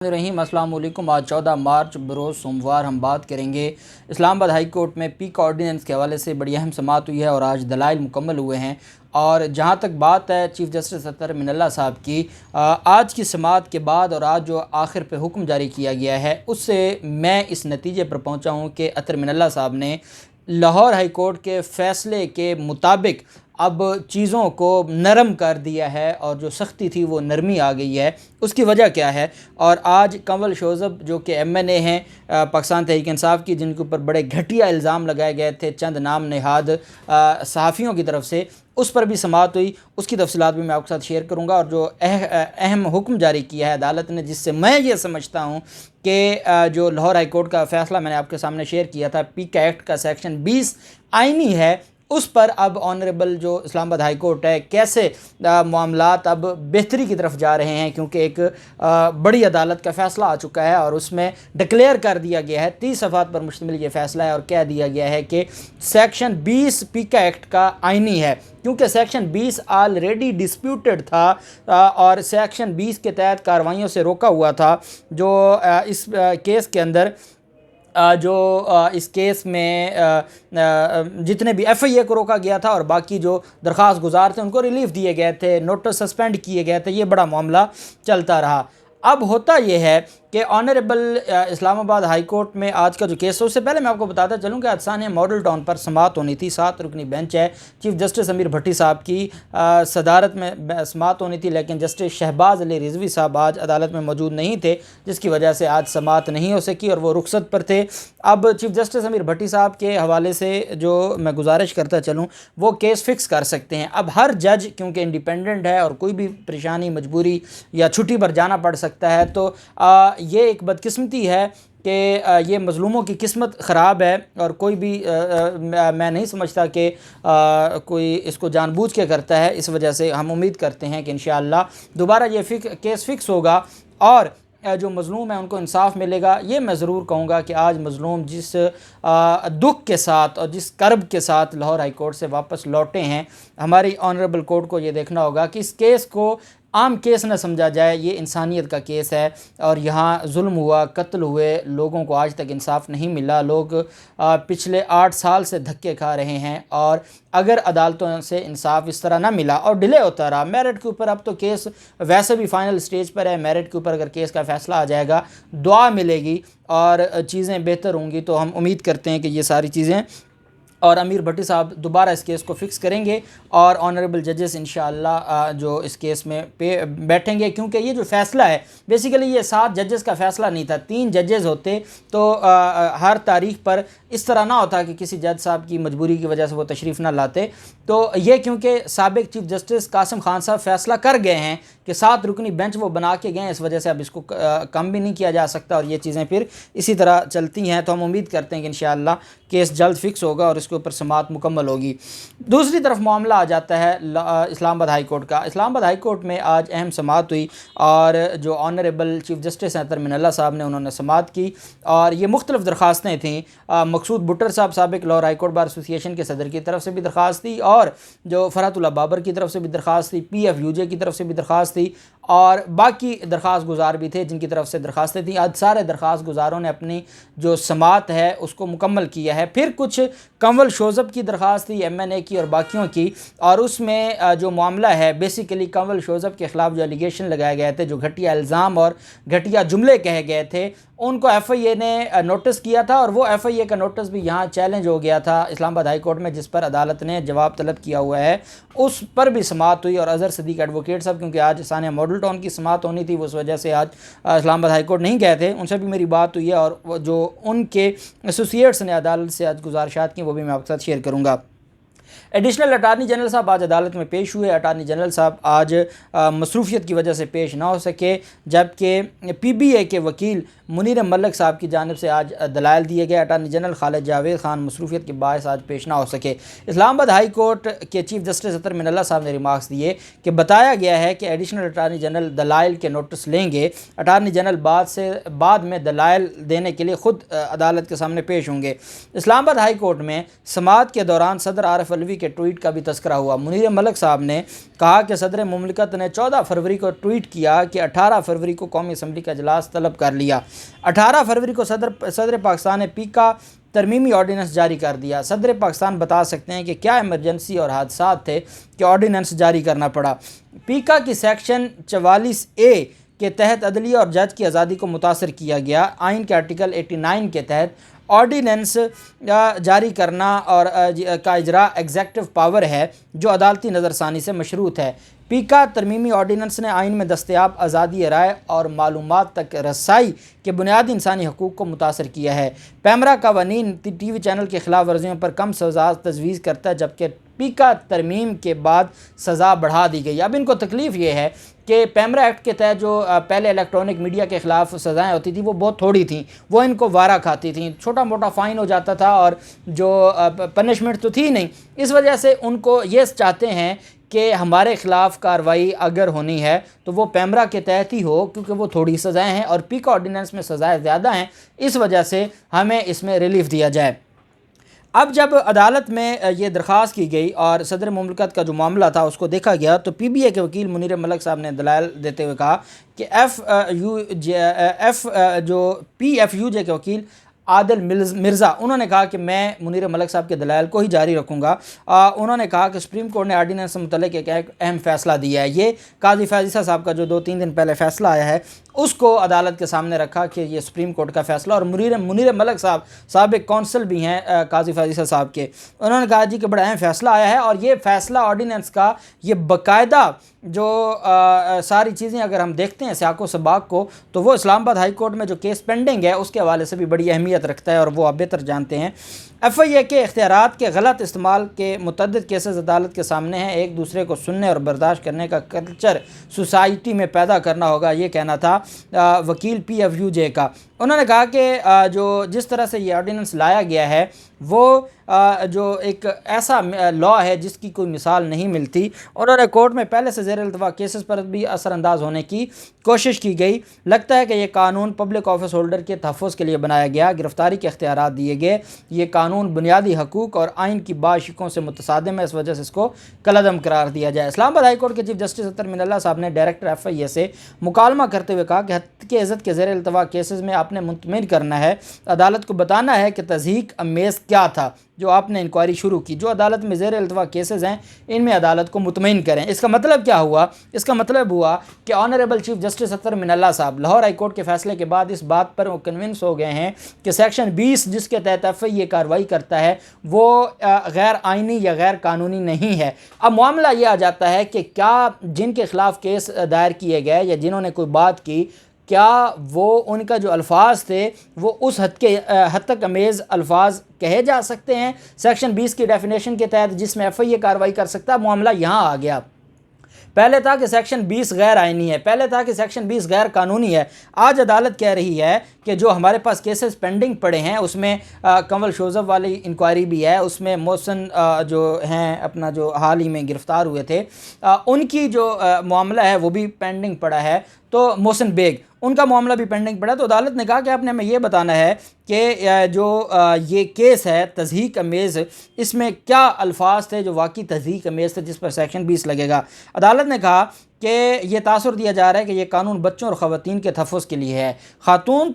रहीम अस्सलाम वालेकुम। आज 14 मार्च बरोज़ सोमवार हम बात करेंगे इस्लामाबाद हाई कोर्ट में पीक ऑर्डिनेंस के हवाले से बड़ी अहम समाअत हुई है और आज दलाइल मुकम्मल हुए हैं। और जहाँ तक बात है चीफ़ जस्टिस अतर मिनल्ला साहब की, आज की समाअत के बाद और आज जो आखिर पे हुक्म जारी किया गया है उससे मैं इस नतीजे पर पहुँचा हूँ कि अतर मिनल्ला साहब ने लाहौर हाई कोर्ट के फ़ैसले के मुताबिक अब चीज़ों को नरम कर दिया है और जो सख्ती थी वो नरमी आ गई है। उसकी वजह क्या है? और आज कंवल शोज़ब जो कि MNA हैं पाकिस्तान तहरीक इंसाफ की, जिनके ऊपर बड़े घटिया इल्ज़ाम लगाए गए थे चंद नाम नहाद सहाफ़ियों की तरफ से, उस पर भी समाअत हुई। उसकी तफसीलात भी मैं आपके साथ शेयर करूँगा। और जो अहम हुक्म जारी किया है अदालत ने, जिससे मैं ये समझता हूँ कि जो लाहौर हाई कोर्ट का फ़ैसला मैंने आपके सामने शेयर किया था, पीक एक्ट का सेक्शन 20 आइनी है, उस पर अब ऑनरेबल जो इस्लामाबाद हाई कोर्ट है कैसे मामलात अब बेहतरी की तरफ जा रहे हैं, क्योंकि एक बड़ी अदालत का फ़ैसला आ चुका है और उसमें डिक्लेयर कर दिया गया है, 30 सफ़ात पर मुश्तमिल ये फ़ैसला है और कह दिया गया है कि सेक्शन 20 पीका एक्ट का आइनी है, क्योंकि सेक्शन 20 ऑलरेडी डिस्प्यूटेड था और सेक्शन 20 के तहत कार्रवाइयों से रोका हुआ था। जो इस केस के अंदर इस केस में जितने भी FIA को रोका गया था और बाकी जो दरख्वास्त गुजार थे उनको रिलीफ दिए गए थे, नोटिस सस्पेंड किए गए थे, ये बड़ा मामला चलता रहा। अब होता यह है कि ऑनरेबल इस्लामाबाद हाई कोर्ट में आज का जो केस है, उससे पहले मैं आपको बताता चलूँ कि आज सानिया मॉडल टाउन पर समाअत होनी थी। 7 रुकनी बेंच है, चीफ जस्टिस अमीर भट्टी साहब की सदारत में समाअत होनी थी, लेकिन जस्टिस शहबाज अली रिजवी साहब आज अदालत में मौजूद नहीं थे, जिसकी वजह से आज समाअत नहीं हो सकी और वो रुखसत पर थे। अब चीफ जस्टिस अमीर भट्टी साहब के हवाले से जो मैं गुजारिश करता चलूँ, वो केस फ़िक्स कर सकते हैं। अब हर जज क्योंकि इंडिपेंडेंट है और कोई भी परेशानी, मजबूरी या छुट्टी पर जाना पड़ सकता है, तो ये एक बदकिस्मती है कि ये मज़लूमों की किस्मत ख़राब है और कोई भी मैं नहीं समझता कि कोई इसको जानबूझ के करता है। इस वजह से हम उम्मीद करते हैं कि इंशाअल्लाह दोबारा ये केस फ़िक्स होगा और जो मज़लूम है उनको इंसाफ मिलेगा। ये मैं ज़रूर कहूँगा कि आज मज़लूम जिस दुख के साथ और जिस कर्ब के साथ लाहौर हाई कोर्ट से वापस लौटे हैं, हमारी ऑनरेबल कोर्ट को ये देखना होगा कि इस केस को आम केस न समझा जाए। ये इंसानियत का केस है और यहाँ जुल्म हुआ, कत्ल हुए, लोगों को आज तक इंसाफ नहीं मिला। लोग पिछले 8 साल से धक्के खा रहे हैं और अगर अदालतों से इंसाफ इस तरह ना मिला और डिले होता रहा मेरिट के ऊपर, अब तो केस वैसे भी फाइनल स्टेज पर है, मेरिट के ऊपर अगर केस का फ़ैसला आ जाएगा, दुआ मिलेगी और चीज़ें बेहतर होंगी, तो हम उम्मीद करते हैं कि ये सारी चीज़ें और अमीर भट्टी साहब दोबारा इस केस को फ़िक्स करेंगे और ऑनरेबल जजेस इंशाअल्लाह जो इस केस में बैठेंगे, क्योंकि ये जो फ़ैसला है बेसिकली ये 7 जजेस का फ़ैसला नहीं था, 3 जजेस होते तो हर तारीख पर इस तरह ना होता कि किसी जज साहब की मजबूरी की वजह से वो तशरीफ़ ना लाते। तो ये क्योंकि साबिक चीफ जस्टिस कासिम खान साहब फ़ैसला कर गए हैं कि 7 रुकनी बेंच वो बना के गए, इस वजह से अब इसको कम भी नहीं किया जा सकता और ये चीज़ें फिर इसी तरह चलती हैं। तो हम उम्मीद करते हैं कि इंशाअल्लाह केस जल्द फ़िक्स होगा और इसके ऊपर समाअत मुकम्मल होगी। दूसरी तरफ मामला आ जाता है इस्लामाबाद हाई कोर्ट का। इस्लामाबाद हाई कोर्ट में आज अहम समाअत हुई और जो ऑनरेबल चीफ जस्टिस हैं अतर मिनल्ला साहब ने, उन्होंने समाअत की और ये मुख्तलिफ़ दरख्वास्तें थीं। मकसूद बुट्टर साहब साबिक Lahore high court bar association के सदर की तरफ से भी दरख्वास्त थी और जो फ़रहतुल्लाह बाबर की तरफ से भी दरख्वास्त थी, PFUJ की तरफ से भी दरख्वास्त थी और बाकी दरख्वास्त गुजार भी थे जिनकी तरफ से दरख्वास्तें थी। आज सारे दरख्वास्त गुजारों ने अपनी जो समाअत है उसको मुकम्मल किया है। फिर कुछ कंवल शोज़ब की दरख्वास्त थी, MNA की और बाकियों की, और उसमें जो मामला है बेसिकली कंवल शोज़ब के ख़िलाफ़ जो एलिगेशन लगाए गए थे, जो घटिया इल्ज़ाम और घटिया जुमले कहे गए थे, उनको FIA ने नोटिस किया था और वो FIA का नोटिस भी यहाँ चैलेंज हो गया था इस्लामाबाद हाई कोर्ट में, जिस पर अदालत ने जवाब तलब किया हुआ है। उस पर भी समाअत हुई और अज़हर सदीक एडवोकेट साहब, क्योंकि आज सानिया मॉडल टाउन की समाअत होनी थी, उस वजह से आज इस्लामाबाद हाई कोर्ट नहीं गए थे, उनसे भी मेरी बात हुई है और जो उनके एसोसिएट्स ने अदालत से आज गुजारिशात की वो भी मैं आपके साथ शेयर करूँगा। एडिशनल अटारनी जनरल साहब आज अदालत में पेश हुए। अटारनी जनरल साहब आज मसरूफियत की वजह से पेश ना हो सके, जबकि PBA के वकील मुनीर मलिक साहब की जानिब से आज दलाइल दिए गए। अटारनी जनरल खालिद जावेद खान मसरूफियत के बायस आज पेश ना हो सके। इस्लामाबाद हाई कोर्ट के चीफ जस्टिस अतर मिनल्ला साहब ने रिमार्क्स दिए कि बताया गया है कि एडिशनल अटारनी जनरल दलाइल के नोटिस लेंगे, अटारनी जनरल बाद में दलाइल देने के लिए ख़ुद अदालत के सामने पेश होंगे। इस्लामाबाद हाई कोर्ट में समाअत के दौरान सदर आरिफ मौलवी के ट्वीट का भी तस्करा हुआ। मुनीर मलिक साहब ने कहा कि सदर मुमलिकत ने 14 फरवरी को ट्वीट किया कि 18 फरवरी को कौमी असम्बली का इजलास तलब कर लिया। 18 फरवरी को सदर पाकिस्तान ने पीका तरमीमी ऑर्डीनेंस जारी कर दिया। सदर पाकिस्तान बता सकते हैं कि क्या इमरजेंसी और हादसात थे कि ऑर्डीनेंस जारी करना पड़ा। पीका की सेक्शन 44A के तहत अदलिया और जज की आज़ादी को मुतासर किया गया। आइन के आर्टिकल 89 के तहत ऑर्डीनेंस जारी करना और का इजरा एग्जेक्टिव पावर है जो अदालती नज़रसानी से मशरूत है। पीका तरमीमी ऑर्डीनेंस ने आइन में दस्तयाब आज़ादी राय और मालूमात तक रसाई के बुनियादी इंसानी हकूक़ को मुतासर किया है। पैमरा कवानीन TV चैनल की खिलाफ वर्जियों पर कम सज़ा तजवीज़ करता है, जबकि पीका तरमीम के बाद सज़ा बढ़ा दी गई। अब इनको तकलीफ़ ये है कि पैमरा एक्ट के तहत जो पहले इलेक्ट्रॉनिक मीडिया के ख़िलाफ़ सज़ाएँ होती थी वो बहुत थोड़ी थी, वो इनको वारा खाती थी, छोटा मोटा फ़ाइन हो जाता था और जो पनिशमेंट तो थी नहीं। इस वजह से उनको ये चाहते हैं कि हमारे ख़िलाफ़ कार्रवाई अगर होनी है तो वो पैमरा के तहत ही हो, क्योंकि वो थोड़ी सज़ाएँ हैं और पीका ऑर्डीनेंस में सज़ाएँ ज़्यादा हैं, इस वजह से हमें इसमें रिलीफ दिया जाए। अब जब अदालत में ये दरख्वास्त की गई और सदर मुमलिकत का जो मामला था उसको देखा गया तो PBA के वकील मुनीर मलिक साहब ने दलाइल देते हुए कहा कि जो PFUJ के वकील आदिल मिर्ज़ा, उन्होंने कहा कि मैं मुनीर मलिक साहब के दलाइल को ही जारी रखूँगा। उन्होंने कहा कि सुप्रीम कोर्ट ने आर्डीनेंस से मुतल्लिक़ एक अहम फ़ैसला दिया है। ये काजी फ़ाज़िसा साहब का जो 2-3 दिन पहले फ़ैसला आया है उसको अदालत के सामने रखा कि ये सुप्रीम कोर्ट का फ़ैसला। और मुनीर मलिक साहब साबिक़ कौंसल भी हैं काजी फ़ाज़िसा साहब के, उन्होंने कहा जी कि बड़ा अहम फ़ैसला आया है और ये फ़ैसला ऑर्डीनेंस का ये बाकायदा जो सारी चीज़ें अगर हम देखते हैं सियाक़ो सबाक़ को तो वो इस्लामाबाद हाई कोर्ट में जो केस पेंडिंग है उसके हवाले से भी बड़ी अहमियत रखता है और वो आप बेहतर जानते हैं। FIA के इख्तियारात के गलत इस्तेमाल के मुतअद्दिद केसेस अदालत के सामने हैं। एक दूसरे को सुनने और बर्दाश्त करने का कल्चर सोसाइटी में पैदा करना होगा, ये कहना था वकील PFUJ का। उन्होंने कहा कि जो जिस तरह से ये ऑर्डीनेंस लाया गया है वो जो एक ऐसा लॉ है जिसकी कोई मिसाल नहीं मिलती। उन्होंने कोर्ट में पहले से ज़ेर इल्तवा केसेस पर भी असरअंदाज होने की कोशिश की गई। लगता है कि ये कानून पब्लिक ऑफिस होल्डर के तहफ़्फ़ुज़ के लिए बनाया गया, गिरफ़्तारी के इख्तियारात दिए गए। ये कानून बुनियादी हकूक़ और आइन की बाशिकों से मुतसादिम है, इस वजह से इसको कलअदम करार दिया जाए। इस्लामाबाद हाई कोर्ट के चीफ जस्टिस अतर मिनल्ला साहब ने डायरेक्टर FIA से मुकालमा करते हुए कहा कि हत्या के इज़्ज़त के ज़ेर इल्तवा केसेस में आपने मुतमिन करना है, अदालत को बताना है कि तज़हीक अमेज़ क्या था जो आपने इंक्वायरी शुरू की। जो अदालत में ज़ेर इल्तवा केसेस हैं इनमें अदालत को मुतमईन करें। इसका मतलब क्या हुआ? इसका मतलब हुआ कि ऑनरेबल चीफ जस्टिस अतर मिनल्ला साहब लाहौर हाई कोर्ट के फैसले के बाद इस बात पर वो कन्विंस हो गए हैं कि सेक्शन 20 जिसके तहत FIA कार्रवाई करता है वो गैर आइनी या गैर कानूनी नहीं है। अब मामला ये आ जाता है कि क्या जिनके ख़िलाफ़ केस दायर किए गए या जिन्होंने कोई बात की, क्या वो उनका जो अल्फाज थे वो उस हद तक अमेज़ अल्फाज कहे जा सकते हैं सेक्शन 20 की डेफिनेशन के तहत जिसमें FIA कार्रवाई कर सकता है? मामला यहाँ आ गया। पहले था कि सेक्शन 20 गैर आइनी है, पहले था कि सेक्शन 20 गैर कानूनी है। आज अदालत कह रही है कि जो हमारे पास केसेस पेंडिंग पड़े हैं उसमें कंवल शोज़ब वाली इंक्वायरी भी है, उसमें मोहसिन जो हैं अपना जो हाल ही में गिरफ़्तार हुए थे उनकी जो मामला है वो भी पेंडिंग पड़ा है, तो मोहसिन बेग उनका मामला भी पेंडिंग पड़ा। तो अदालत ने कहा कि आपने हमें ये बताना है कि जो ये केस है तज़हीक अमेज़, इसमें क्या अल्फाज थे जो वाकई तज़हीक अमेज़ थे जिस पर सेक्शन 20 लगेगा। अदालत ने कहा कि ये तासुर दिया जा रहा है कि ये कानून बच्चों और ख़वातीन के तहफ़्फ़ुज़ के लिए है। ख़ातून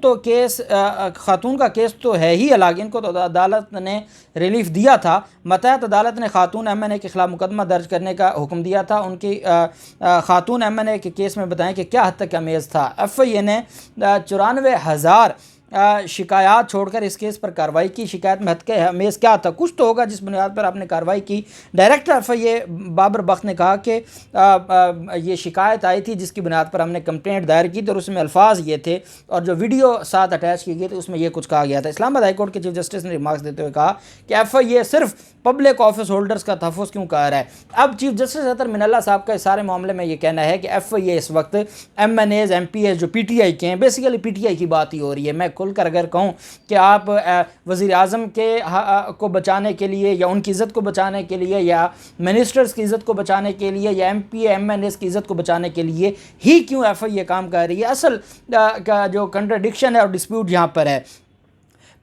का केस तो है ही अलग, इनको तो अदालत ने रिलीफ दिया था। मतहत अदालत ने ख़ातून MNA के ख़िलाफ़ मुकदमा दर्ज करने का हुक्म दिया था। उनकी ख़ातून MNA के केस में बताएं कि क्या हद तक अमेज़ था। FIA ने 94,000 शिकायत छोड़कर इस केस पर कार्रवाई की। शिकायत में हद के अमेज़ क्या था? कुछ तो होगा जिस बुनियाद पर आपने कार्रवाई की। डायरेक्टर FIA बाबर बख्त ने कहा कि ये शिकायत आई थी जिसकी बुनियाद पर हमने कंप्लेंट दायर की और उसमें अल्फाज ये थे और जो वीडियो साथ अटैच की गई थी उसमें ये कुछ कहा गया था। इस्लामाबाद हाई कोर्ट के चीफ जस्टिस ने रिमार्क्स देते हुए कहा कि FIA सिर्फ पब्लिक ऑफिस होल्डर्स का तहफ़्फ़ुज़ क्यों कर रहा है। अब चीफ जस्टिस अतर मिनल्ला साहब का इस सारे मामले में ये कहना है कि FIA इस वक्त MNAs MPs जो PTI के हैं, बेसिकली PTI की बात ही हो रही है। मैं खुलकर अगर कहूँ कि आप वज़ीर आज़म के को बचाने के लिए या उनकी इज़्ज़त को बचाने के लिए या मिनिस्टर्स की इज़्ज़त को बचाने के लिए या MP MNAs की इज़्ज़त को बचाने के लिए ही क्यों FIA काम कर रही है, असल का जो कंट्राडिक्शन है और डिस्प्यूट यहाँ पर है।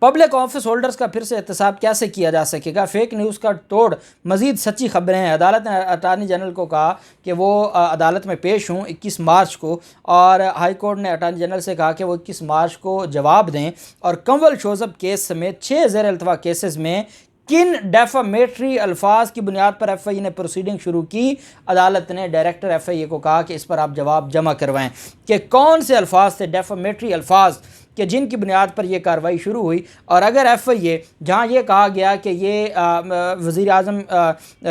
पब्लिक ऑफिस होल्डर्स का फिर से एहतसाब कैसे किया जा सकेगा? फेक न्यूज़ का तोड़ मज़ीद सच्ची खबरें हैं। अदालत ने अटार्नी जनरल को कहा कि वो अदालत में पेश हों 21 मार्च को, और हाई कोर्ट ने अटार्नी जनरल से कहा कि वो 21 मार्च को जवाब दें। और कंवल शोज़ब केस समेत 6 ज़ेर अल्तवा केसेस में किन डेफामेटरी अल्फाज की बुनियाद पर एफआईए ने प्रोसीडिंग शुरू की? अदालत ने डायरेक्टर एफआईए को कहा कि इस पर आप जवाब जमा करवाएं कि कौन से अल्फाज थे डेफामेटरी अल्फाज कि जिनकी बुनियाद पर यह कार्रवाई शुरू हुई। और अगर एफआईए जहां ये कहा गया कि ये वज़ीर आज़म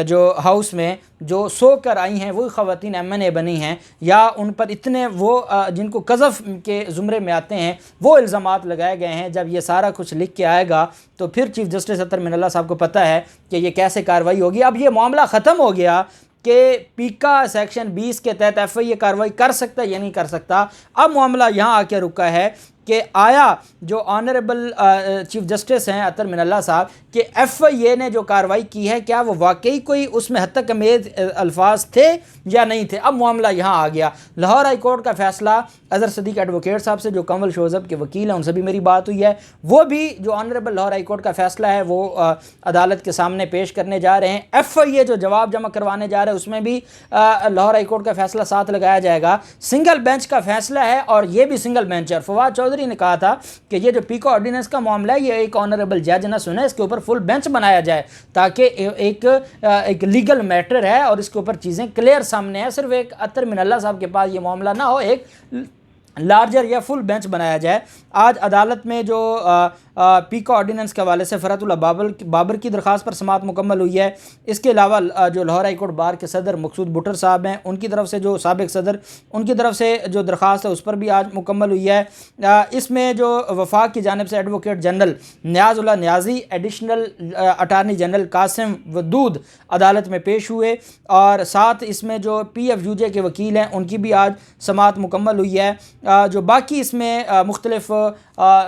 जो हाउस में जो सो कर आई हैं वही ख़वातीन एमएनए बनी हैं, या उन पर इतने वो जिनको कज़फ़ के ज़ुमरे में आते हैं वो इल्ज़ामात लगाए गए हैं, जब ये सारा कुछ लिख के आएगा तो फिर चीफ़ जस्टिस अतर मिनल्ला साहब को पता है कि ये कैसे कार्रवाई होगी। अब ये मामला ख़त्म हो गया कि पीका सेक्शन 20 के तहत एफआईए कार्रवाई कर सकता है या नहीं कर सकता। अब मामला यहाँ आके रुका है कि आया जो ऑनरेबल चीफ जस्टिस हैं अतर मिनल्ला साहब कि एफआईए ने जो कार्रवाई की है क्या वो वाकई कोई उसमें हद तक अमेज अल्फाज थे या नहीं थे। अब मामला यहाँ आ गया। लाहौर हाई कोर्ट का फैसला अजहर सदीक एडवोकेट साहब से जो कंवल शोज़ब के वकील हैं उनसे भी मेरी बात हुई है, वो भी जो ऑनरेबल लाहौर हाई कोर्ट का फैसला है वो अदालत के सामने पेश करने जा रहे हैं। एफआईए जो जवाब जमा करवाने जा रहे हैं उसमें भी लाहौर हाई कोर्ट का फैसला साथ लगाया जाएगा। सिंगल बेंच का फैसला है और ये भी सिंगल बेंच है। फवाद चौधरी ने कहा था कि ये जो पीका ऑर्डिनेंस का मामला है ये एक ऑनरेबल जज ना सुने, इसके ऊपर फुल बेंच बनाया जाए ताकि एक लीगल मैटर है और इसके ऊपर चीज़ें क्लियर सामने है। सिर्फ एक अतर मिनल्ला साहब के पास ये मामला ना हो, एक लार्जर या फुल बेंच बनाया जाए। आज अदालत में जो पीका ऑर्डिनेंस के हवाले से फ़रातुल्लाह बाबर की दरख्वास्त पर समाअत मुकम्मल हुई है। इसके अलावा जो लाहौर हाई कोर्ट बार के सदर मकसूद बुटर साहब हैं उनकी तरफ से जो साबिक सदर उनकी तरफ से जो दरख्वास्त है उस पर भी आज मुकम्मल हुई है। इसमें जो वफाक की जानिब से advocate general Niazullah Niazi, additional attorney general Qasim Wadood अदालत में पेश हुए, और साथ इसमें जो PFUJ के वकील हैं उनकी भी आज समाअत मुकम्मल हुई है। जो बाकी इसमें मुख्तलिफ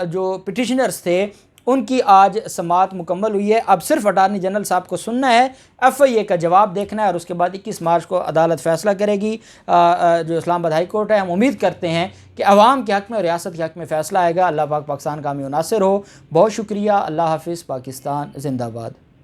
जो पिटिशनर्स थे उनकी आज समाअत मुकम्मल हुई है। अब सिर्फ अटार्नी जनरल साहब को सुनना है, एफआईए का जवाब देखना है और उसके बाद 21 मार्च को अदालत फ़ैसला करेगी। जो इस्लामाबाद हाई कोर्ट है, हम उम्मीद करते हैं कि अवाम के हक़ में और रियासत के हक़ में फ़ैसला आएगा। अल्लाह पाक पाकिस्तान कामयाब नासिर हो। बहुत शुक्रिया। अल्लाह हाफ़िज़। पाकिस्तान ज़िंदाबाद।